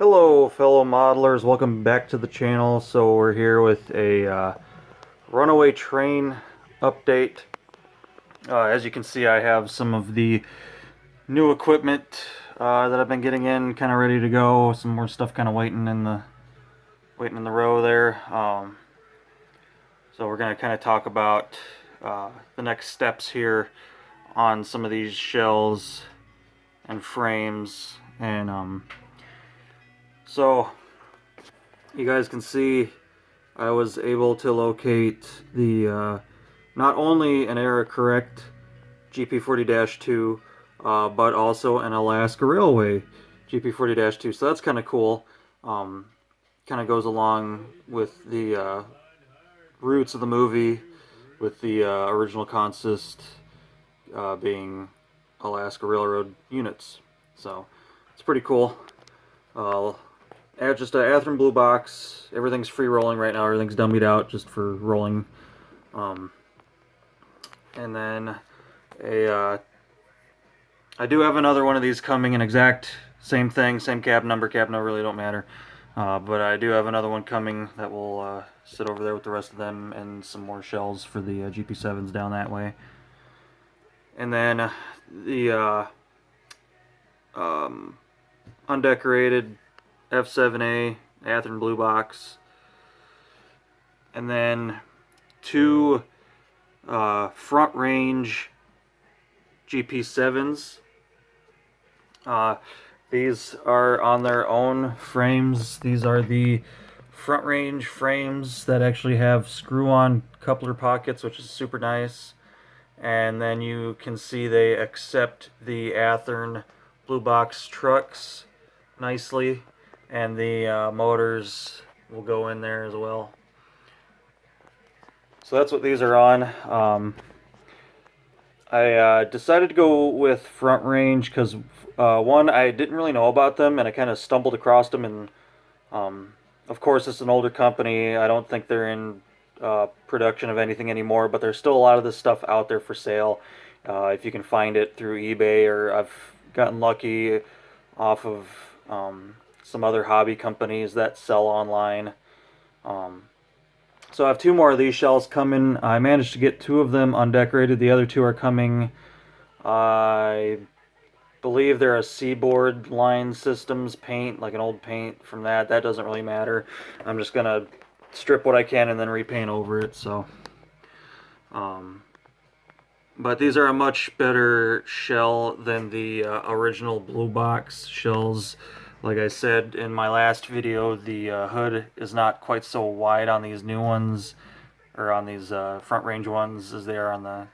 Hello fellow modelers, welcome back to the channel. So we're here with a Runaway Train update. As you can see, I have some of the new equipment that I've been getting in, kind of ready to go. Some more stuff kind of waiting in the row there. So we're going to kind of talk about the next steps here on some of these shells and frames. And so you guys can see I was able to locate the not only an error correct GP40-2 but also an Alaska Railway GP40-2, so that's kind of cool. Kind of goes along with the roots of the movie, with the original consist being Alaska Railroad units, so it's pretty cool. Just a Athearn blue box. Everything's free rolling right now. Everything's dummied out just for rolling. And then I do have another one of these coming, an exact same thing, same cab number really don't matter. But I do have another one coming that will sit over there with the rest of them, and some more shells for the GP7s down that way. And then the undecorated F7A Athearn blue box, and then two front range GP7s. These are on their own frames. These are the front range frames that actually have screw-on coupler pockets, which is super nice. And then you can see they accept the Athearn blue box trucks nicely, and the motors will go in there as well. So that's what these are on. I decided to go with front range because one, I didn't really know about them, and I kind of stumbled across them, and of course it's an older company. I don't think they're in production of anything anymore, but there's still a lot of this stuff out there for sale if you can find it through eBay, or I've gotten lucky off of some other hobby companies that sell online. So I have two more of these shells coming. I managed to get two of them undecorated. The other two are coming. I believe they're a Seaboard Line Systems paint, like an old paint from that. That doesn't really matter. I'm just going to strip what I can and then repaint over it. So, but these are a much better shell than the original blue box shells. Like I said in my last video, the hood is not quite so wide on these new ones, or on these front range ones, as they are on the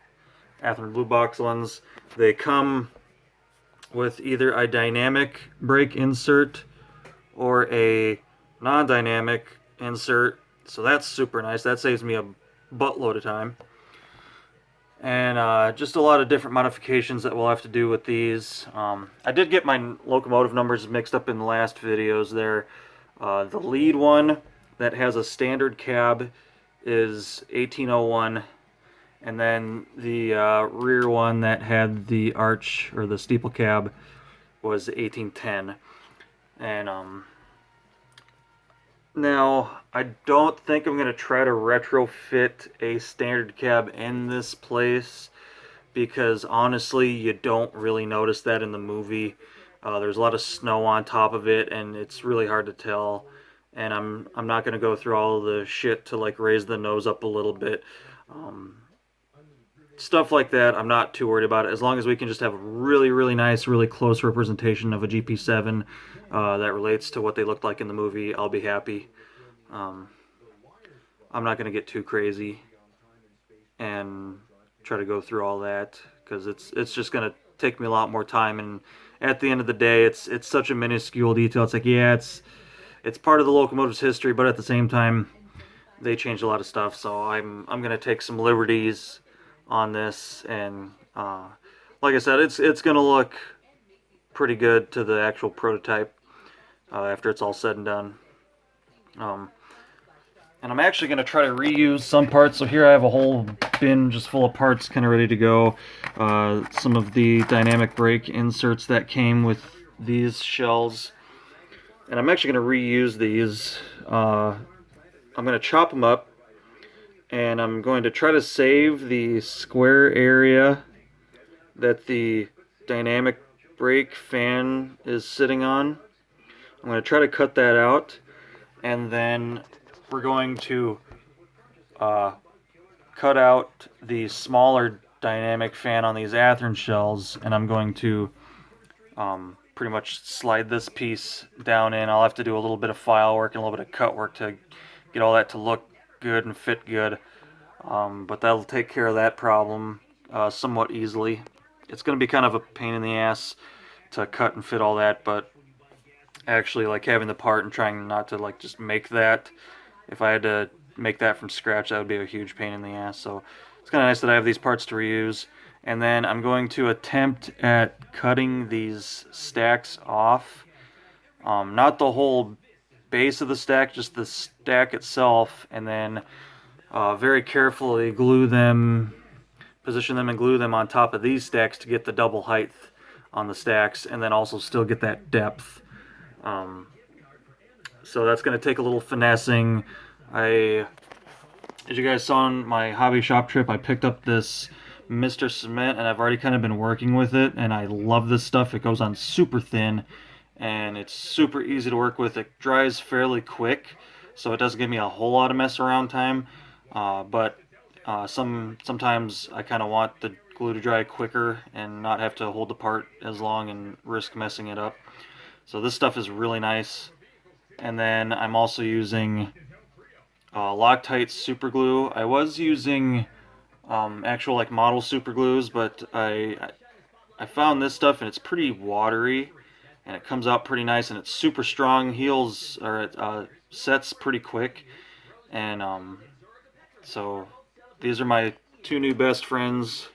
Athearn blue box ones. They come with either a dynamic brake insert or a non-dynamic insert, so that's super nice. That saves me a buttload of time. And just a lot of different modifications that we'll have to do with these. I did get my locomotive numbers mixed up in the last videos there. The lead one that has a standard cab is 1801, and then the rear one that had the arch, or the steeple cab, was 1810. And now, I don't think I'm going to try to retrofit a standard cab in this place, because honestly, you don't really notice that in the movie. There's a lot of snow on top of it, and it's really hard to tell. And I'm not going to go through all the shit to like raise the nose up a little bit. Stuff like that, I'm not too worried about it. As long as we can just have a really, really nice, really close representation of a GP7 that relates to what they looked like in the movie, I'll be happy. I'm not going to get too crazy and try to go through all that, because it's just going to take me a lot more time. And at the end of the day, it's such a minuscule detail. It's like, yeah, it's part of the locomotive's history, but at the same time, they changed a lot of stuff. So I'm going to take some liberties on this, and like I said, it's going to look pretty good to the actual prototype after it's all said and done. And I'm actually going to try to reuse some parts. So here I have a whole bin just full of parts kind of ready to go. Some of the dynamic brake inserts that came with these shells. And I'm actually going to reuse these. I'm going to chop them up, and I'm going to try to save the square area that the dynamic brake fan is sitting on. I'm going to try to cut that out, and then we're going to cut out the smaller dynamic fan on these Athearn shells, and I'm going to pretty much slide this piece down in. I'll have to do a little bit of file work and a little bit of cut work to get all that to look good and fit good. But that'll take care of that problem somewhat easily. It's going to be kind of a pain in the ass to cut and fit all that, but actually like having the part and trying not to like just make that, if I had to make that from scratch, that would be a huge pain in the ass. So it's kind of nice that I have these parts to reuse. And then I'm going to attempt at cutting these stacks off. Not the whole base of the stack, just the stack itself, and then very carefully glue them, position them and glue them on top of these stacks to get the double height on the stacks, and then also still get that depth. So that's going to take a little finessing. As you guys saw on my hobby shop trip, I picked up this Mr. Cement, and I've already kind of been working with it, and I love this stuff. It goes on super thin, and it's super easy to work with. It dries fairly quick, so it doesn't give me a whole lot of mess around time, but sometimes I kind of want the glue to dry quicker and not have to hold the part as long and risk messing it up. So this stuff is really nice. And then I'm also using Loctite super glue. I was using actual like model super glues, but I found this stuff and it's pretty watery, and it comes out pretty nice, and it's super strong, heals, or it sets pretty quick. And so these are my two new best friends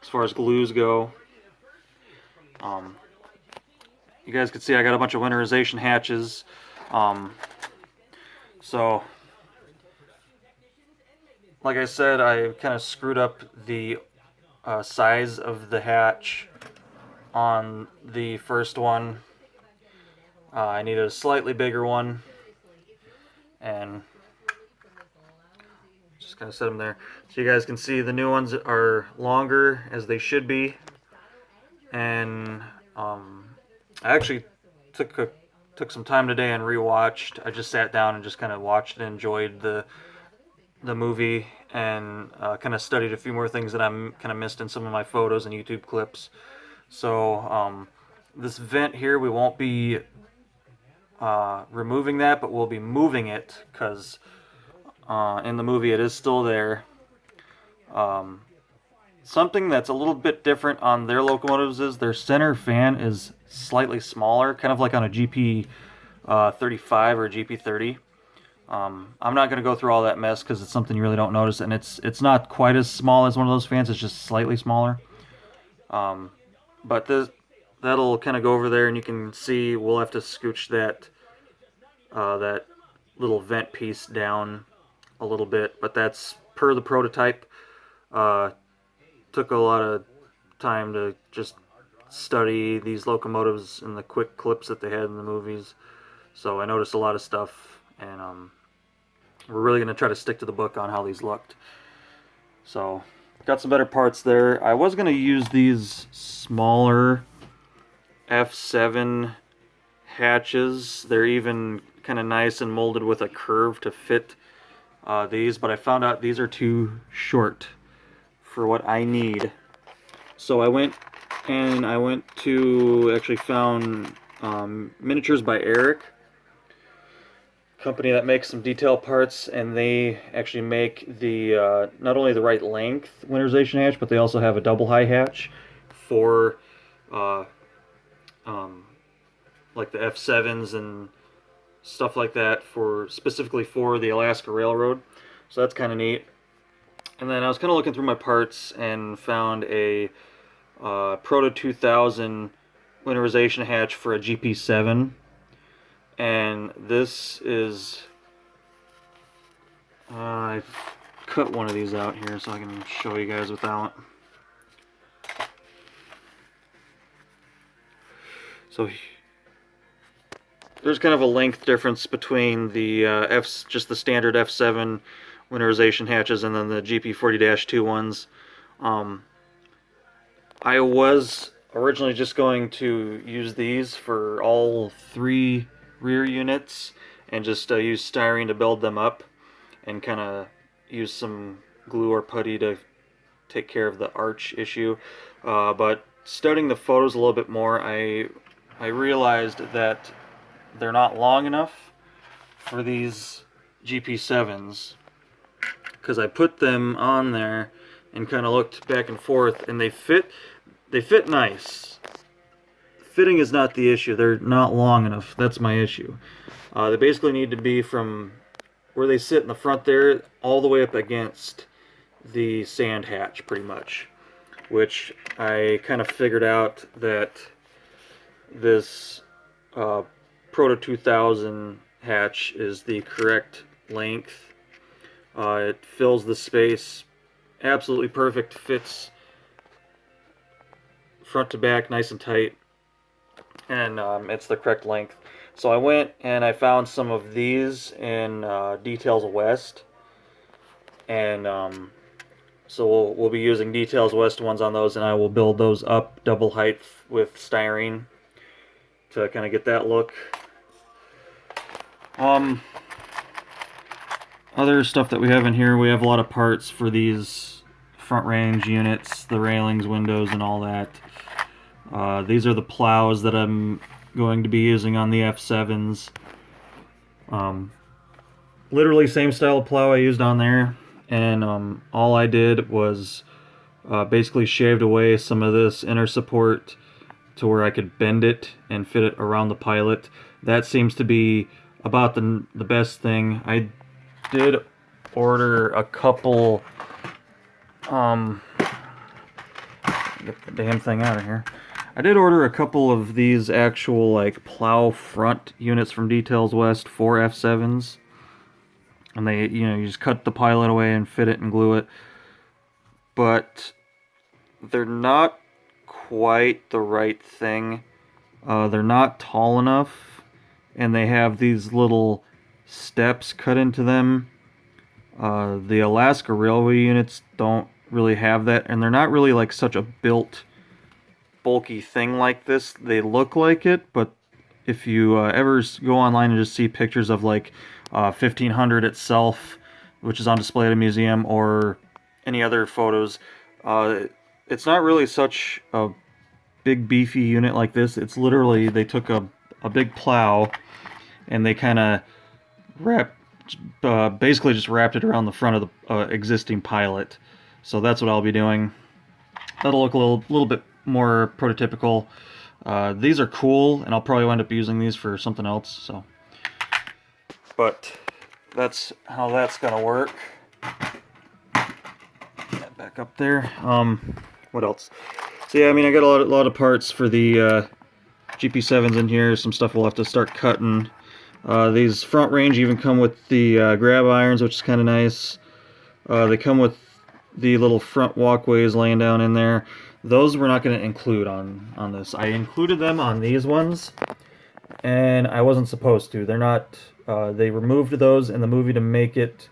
as far as glues go. You guys can see I got a bunch of winterization hatches. So like I said, I kind of screwed up the size of the hatch on the first one. I needed a slightly bigger one, and just kind of set them there. So you guys can see the new ones are longer, as they should be. And I actually took some time today and rewatched. I just sat down and just kind of watched and enjoyed the movie, and kind of studied a few more things that I'm kind of missed in some of my photos and YouTube clips. So this vent here, we won't be removing that, but we'll be moving it, because in the movie it is still there. Something that's a little bit different on their locomotives is their center fan is slightly smaller, kind of like on a GP 35 or a GP 30. I'm not going to go through all that mess because it's something you really don't notice, and it's not quite as small as one of those fans. It's just slightly smaller. But that'll kind of go over there, and you can see we'll have to scooch that little vent piece down a little bit. But that's per the prototype. Took a lot of time to just study these locomotives and the quick clips that they had in the movies. So I noticed a lot of stuff, and we're really going to try to stick to the book on how these looked. So got some better parts there. I was going to use these smaller F7 hatches. They're even kind of nice and molded with a curve to fit these, but I found out these are too short for what I need. So I went to actually found Miniatures by Eric, company that makes some detail parts, and they actually make the not only the right length winterization hatch, but they also have a double high hatch for like the F7s and stuff like that, for specifically for the Alaska Railroad. So that's kind of neat. And then I was kind of looking through my parts and found a Proto 2000 winterization hatch for a GP7. And this is... I've cut one of these out here so I can show you guys without. So there's kind of a length difference between the just the standard F7 winterization hatches and then the GP40-2 ones. I was originally just going to use these for all 3 rear units and just use styrene to build them up and kind of use some glue or putty to take care of the arch issue. But studying the photos a little bit more, I realized that they're not long enough for these GP7s, because I put them on there and kind of looked back and forth, and they fit nice. Fitting is not the issue. They're not long enough. That's my issue. They basically need to be from where they sit in the front there all the way up against the sand hatch, pretty much. Which I kind of figured out that this Proto 2000 hatch is the correct length. It fills the space absolutely perfect, fits front to back nice and tight, and it's the correct length. So I went and I found some of these in Details West, and so we'll be using Details West ones on those, and I will build those up double height with styrene to kind of get that look. Other stuff that we have in here, we have a lot of parts for these front range units, the railings, windows, and all that. These are the plows that I'm going to be using on the F7s. Literally same style of plow I used on there, and all I did was basically shaved away some of this inner support to where I could bend it and fit it around the pilot. That seems to be about the best thing. I did order a couple, get the damn thing out of here. I did order a couple of these actual like plow front units from Details West for F7s. And they, you just cut the pilot away and fit it and glue it. But they're not quite the right thing. They're not tall enough, and they have these little steps cut into them. The Alaska Railway units don't really have that, and they're not really like such a built, bulky thing like this. They look like it, but if you ever go online and just see pictures of like 1500 itself, which is on display at a museum, or any other photos, it's not really such a big beefy unit like this. It's literally, they took a big plow and they kind of basically just wrapped it around the front of the existing pilot. So that's what I'll be doing. That'll look a little bit more prototypical. These are cool, and I'll probably wind up using these for something else. So, but that's how that's gonna work. Get back up there. What else? So yeah, I mean, I got a lot of parts for the GP7s in here. Some stuff we'll have to start cutting. These front range even come with the grab irons, which is kind of nice. They come with the little front walkways laying down in there. Those we're not going to include on this. I included them on these ones, and I wasn't supposed to. They're not. They removed those in the movie to make it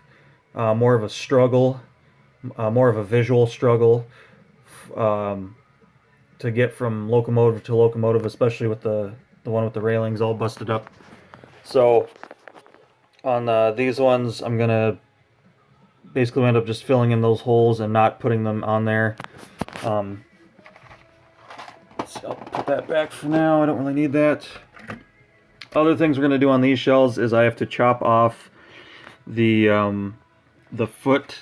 more of a struggle, more of a visual struggle, to get from locomotive to locomotive, especially with the one with the railings all busted up. So on these ones, I'm gonna basically end up just filling in those holes and not putting them on there. I'll put that back for now. I don't really need that. Other things we're gonna do on these shells is I have to chop off the foot,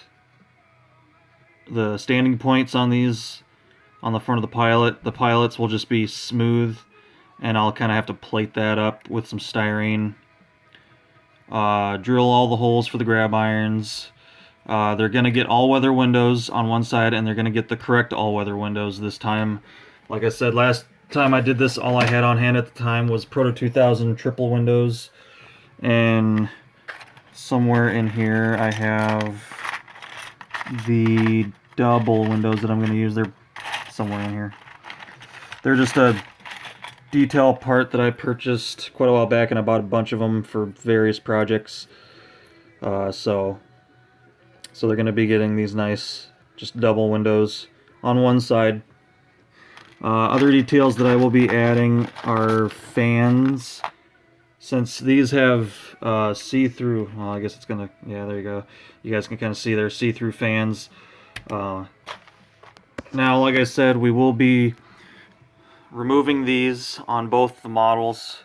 the standing points on these on the front of the pilot. The pilots will just be smooth, and I'll kind of have to plate that up with some styrene. Drill all the holes for the grab irons. They're going to get all-weather windows on one side, and they're going to get the correct all-weather windows this time. Like I said, last time I did this, all I had on hand at the time was Proto 2000 triple windows. And somewhere in here I have the double windows that I'm going to use. They're somewhere in here. They're just a detail part that I purchased quite a while back, and I bought a bunch of them for various projects. So they're going to be getting these nice, just double windows on one side. Other details that I will be adding are fans. Since these have see-through, well, I guess it's gonna, yeah, there you go. You guys can kind of see they're see-through fans. Now, like I said, we will be removing these on both the models.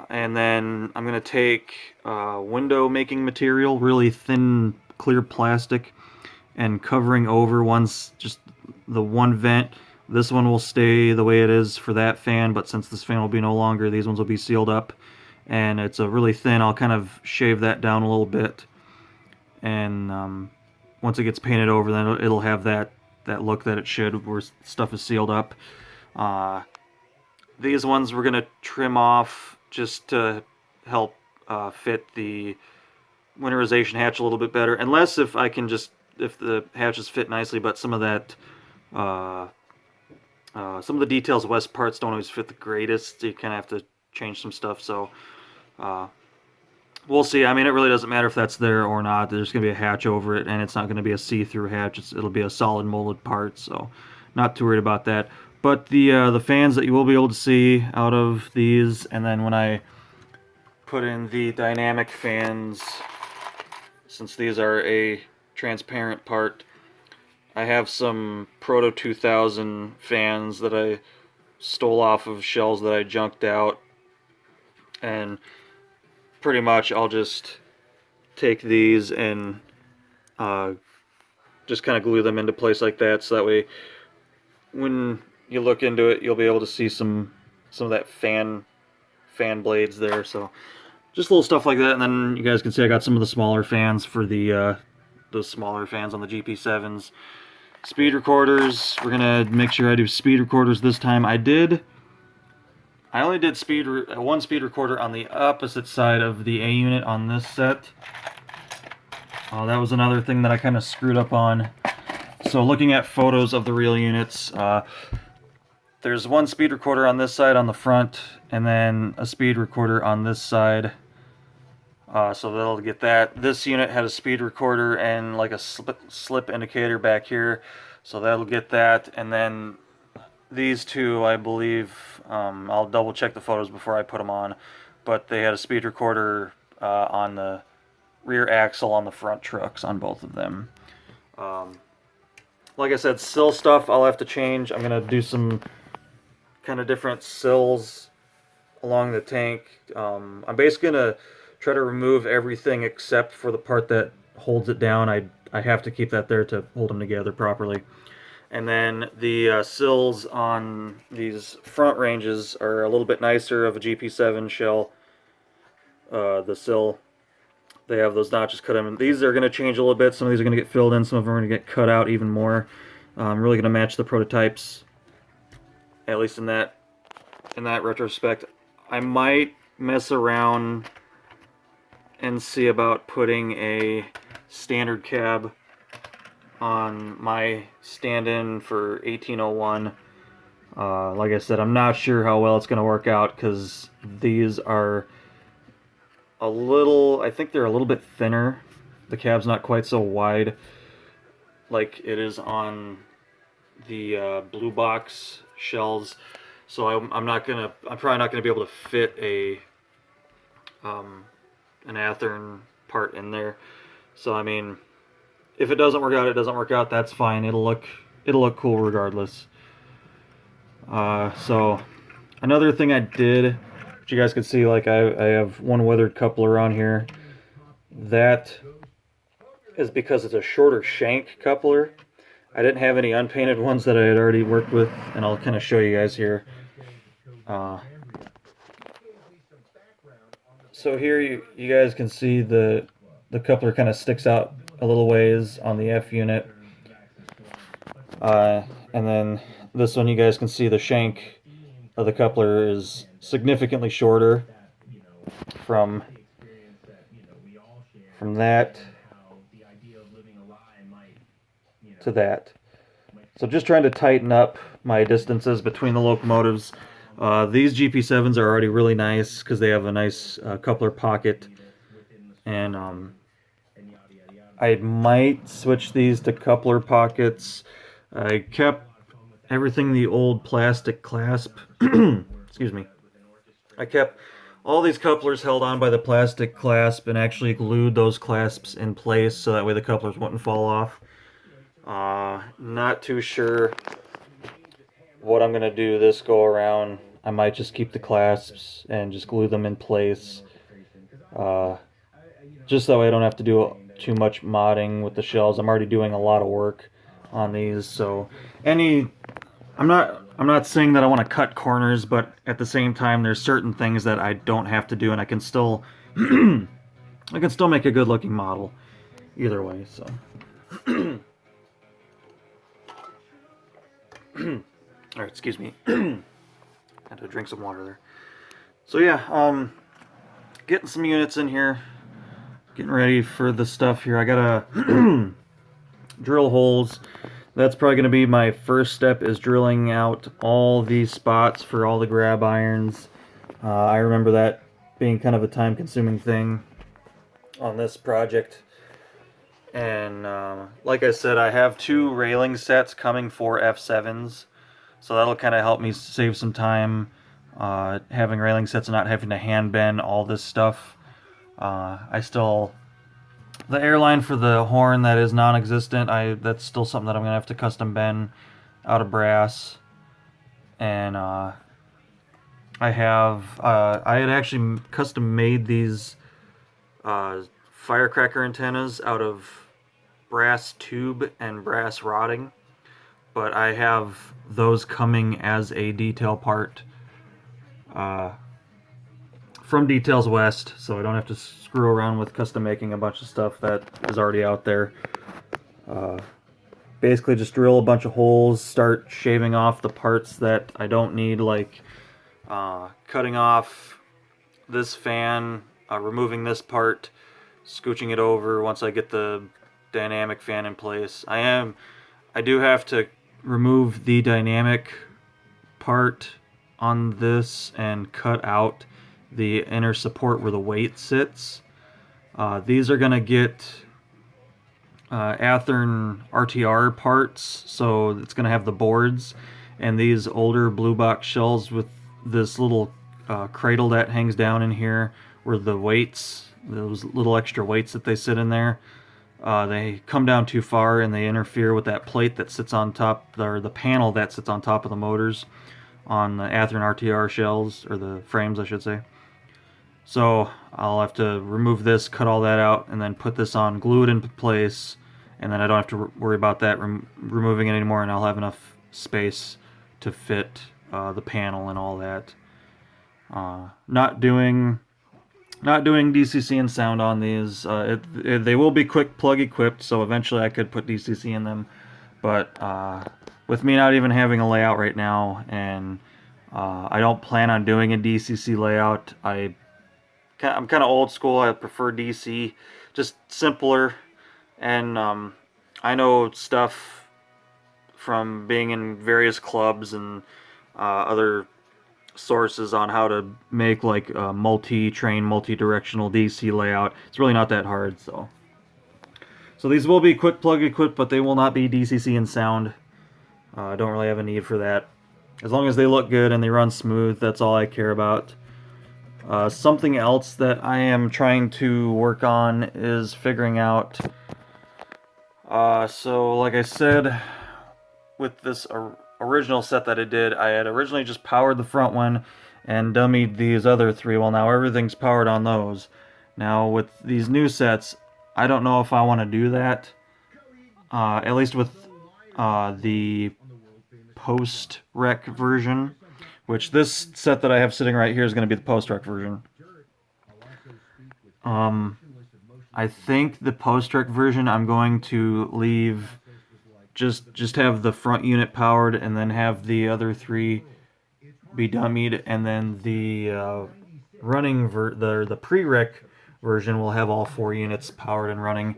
And then I'm going to take window making material, really thin clear plastic, and covering over once just the one vent. This one will stay the way it is for that fan, but since this fan will be no longer, these ones will be sealed up. And it's a really thin, I'll kind of shave that down a little bit. And once it gets painted over, then it'll have that look that it should, where stuff is sealed up. These ones we're going to trim off just to help fit the winterization hatch a little bit better. Unless if the hatches fit nicely, but some of that, some of the details, west parts don't always fit the greatest. You kind of have to change some stuff. So we'll see. I mean, it really doesn't matter if that's there or not. There's going to be a hatch over it, and it's not going to be a see-through hatch. It'll be a solid molded part, so not too worried about that. But the fans that you will be able to see out of these, and then when I put in the dynamic fans, since these are a transparent part, I have some Proto 2000 fans that I stole off of shells that I junked out, and pretty much I'll just take these and just kind of glue them into place like that, so that way when you look into it, you'll be able to see some of that fan blades there. So just little stuff like that, and then you guys can see I got some of the smaller fans for the smaller fans on the GP7s. Speed recorders, we're gonna make sure I do speed recorders this time. I only did one speed recorder on the opposite side of the A unit on this set. That was another thing that I kind of screwed up on. So looking at photos of the real units, there's one speed recorder on this side on the front, and then a speed recorder on this side. So that'll get that. This unit had a speed recorder and like a slip indicator back here, so that'll get that. And then these two, I believe, I'll double check the photos before I put them on, but they had a speed recorder on the rear axle on the front trucks on both of them. Like I said, sill stuff I'll have to change. I'm going to do some kind of different sills along the tank. I'm basically going to try to remove everything except for the part that holds it down. I have to keep that there to hold them together properly. And then the sills on these front ranges are a little bit nicer of a GP7 shell. The sill, they have those notches cut in. These are going to change a little bit. Some of these are going to get filled in. Some of them are going to get cut out even more. I'm really going to match the prototypes, at least in that retrospect. I might mess around and see about putting a standard cab on my stand-in for 1801. Like I said, I'm not sure how well it's going to work out because these are a little, I think they're a little bit thinner. The cab's not quite so wide like it is on the blue box shells. So I'm probably not gonna be able to fit an Athearn part in there. So I mean, if it doesn't work out, it doesn't work out. That's fine. It'll look cool regardless. So another thing I did, which you guys can see, like I have one weathered coupler on here. That is because it's a shorter shank coupler. I didn't have any unpainted ones that I had already worked with, and I'll kind of show you guys here. So here you guys can see the coupler kind of sticks out a little ways on the F unit. And then this one, you guys can see the shank of the coupler is significantly shorter from that to that. So just trying to tighten up my distances between the locomotives. These GP7s are already really nice because they have a nice coupler pocket, and I might switch these to coupler pockets. I kept everything the old plastic clasp. Excuse me. I kept all these couplers held on by the plastic clasp and actually glued those clasps in place so that way the couplers wouldn't fall off. Not too sure what I'm going to do this go around. I might just keep the clasps and just glue them in place. Uh, just that way I don't have to do too much modding with the shells. I'm already doing a lot of work on these, so I'm not saying that I want to cut corners, but at the same time there's certain things that I don't have to do and I can still I can still make a good looking model either way, so Alright, excuse me. Had to drink some water there. So yeah, getting some units in here, getting ready for the stuff here. I gotta drill holes. That's probably going to be my first step, is drilling out all these spots for all the grab irons. I remember that being kind of a time-consuming thing on this project. And like I said, I have 2 railing sets coming for F7s, so that'll kind of help me save some time having railing sets and not having to hand bend all this stuff. The airline for the horn that is non-existent, that's still something that I'm gonna have to custom bend out of brass. And I had actually custom made these firecracker antennas out of brass tube and brass rotting, but I have those coming as a detail part from Details West, so I don't have to screw around with custom making a bunch of stuff that is already out there. Basically just drill a bunch of holes, start shaving off the parts that I don't need, like cutting off this fan, removing this part, scooching it over once I get the dynamic fan in place. I do have to remove the dynamic part on this and cut out the inner support where the weight sits. These are going to get Athearn RTR parts, so it's going to have the boards, and these older blue box shells with this little cradle that hangs down in here where the weights, those little extra weights that they sit in there, they come down too far and they interfere with that plate that sits on top, or the panel that sits on top of the motors on the Athearn RTR shells, or the frames I should say. So I'll have to remove this, cut all that out, and then put this on, glue it into place, and then I don't have to worry about that removing it anymore, and I'll have enough space to fit the panel and all that. Not doing DCC and sound on these. They will be quick plug equipped, so eventually I could put DCC in them. But with me not even having a layout right now, and I don't plan on doing a DCC layout, I'm kind of old school. I prefer DC, just simpler. And I know stuff from being in various clubs and other sources on how to make like a multi-train, multi-directional DC layout. It's really not that hard, so these will be quick plug equipped, but they will not be DCC and sound. I don't really have a need for that. As long as they look good and they run smooth, that's all I care about. Something else that I am trying to work on is figuring out, so like I said, with this original set that I did, I had originally just powered the front one and dummied these other 3. Well, now everything's powered on those. Now with these new sets, I don't know if I want to do that, at least with the post-rec version, which this set that I have sitting right here is going to be the post-rec version. I think the post-rec version I'm going to leave, just have the front unit powered and then have the other 3 be dummied, and then the the pre-rec version will have all 4 units powered and running.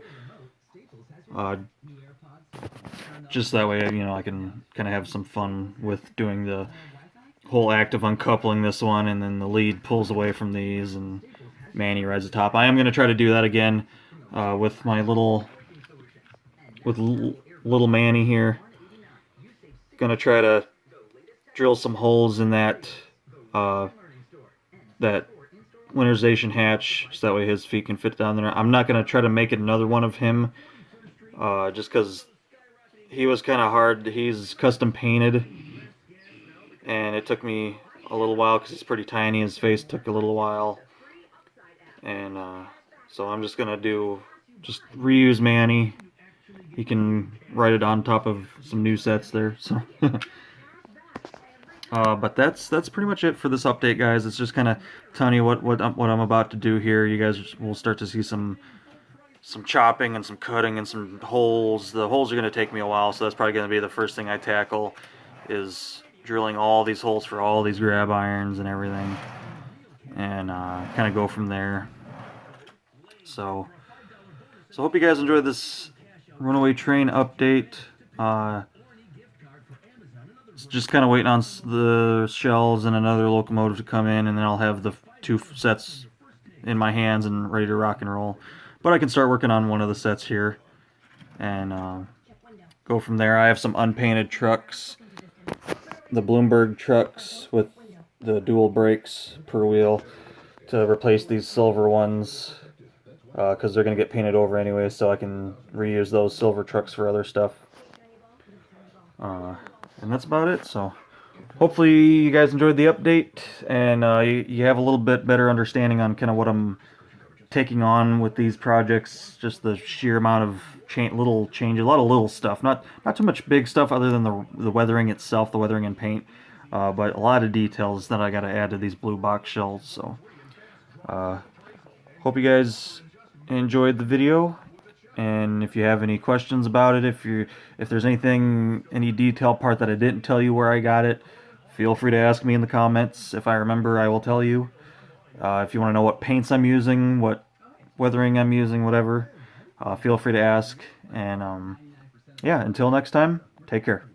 Just that way, I can kind of have some fun with doing the whole act of uncoupling this one, and then the lead pulls away from these, and Manny rides the top. I am going to try to do that again with my little Manny here. Going to try to drill some holes in that that winterization hatch, so that way his feet can fit down there. I'm not going to try to make it another one of him, just because he was kind of hard. He's custom painted, and it took me a little while because he's pretty tiny. His face took a little while, and so I'm just going to just reuse Manny. He can write it on top of some new sets there, so... but that's pretty much it for this update, guys. It's just kind of telling you what I'm about to do here. You guys will start to see some chopping and some cutting and some holes. The holes are going to take me a while, so that's probably going to be the first thing I tackle, is drilling all these holes for all these grab irons and everything, and kind of go from there. So hope you guys enjoyed this Runaway Train update. Just kind of waiting on the shells and another locomotive to come in, and then I'll have the 2 sets in my hands and ready to rock and roll. But I can start working on one of the sets here and go from there. I have some unpainted trucks, the Bloomberg trucks with the dual brakes per wheel, to replace these silver ones, because they're going to get painted over anyway, so I can reuse those silver trucks for other stuff. And that's about it. So hopefully you guys enjoyed the update, and you have a little bit better understanding on kind of what I'm taking on with these projects. Just the sheer amount of little changes, a lot of little stuff, not too much big stuff other than the weathering itself, the weathering and paint, but a lot of details that I got to add to these blue box shells. So hope you guys enjoyed the video, and if you have any questions about it, if there's any detail part that I didn't tell you where I got it, feel free to ask me in the comments. If I remember, I will tell you. If you want to know what paints I'm using, what weathering I'm using, whatever, feel free to ask. And yeah, until next time, take care.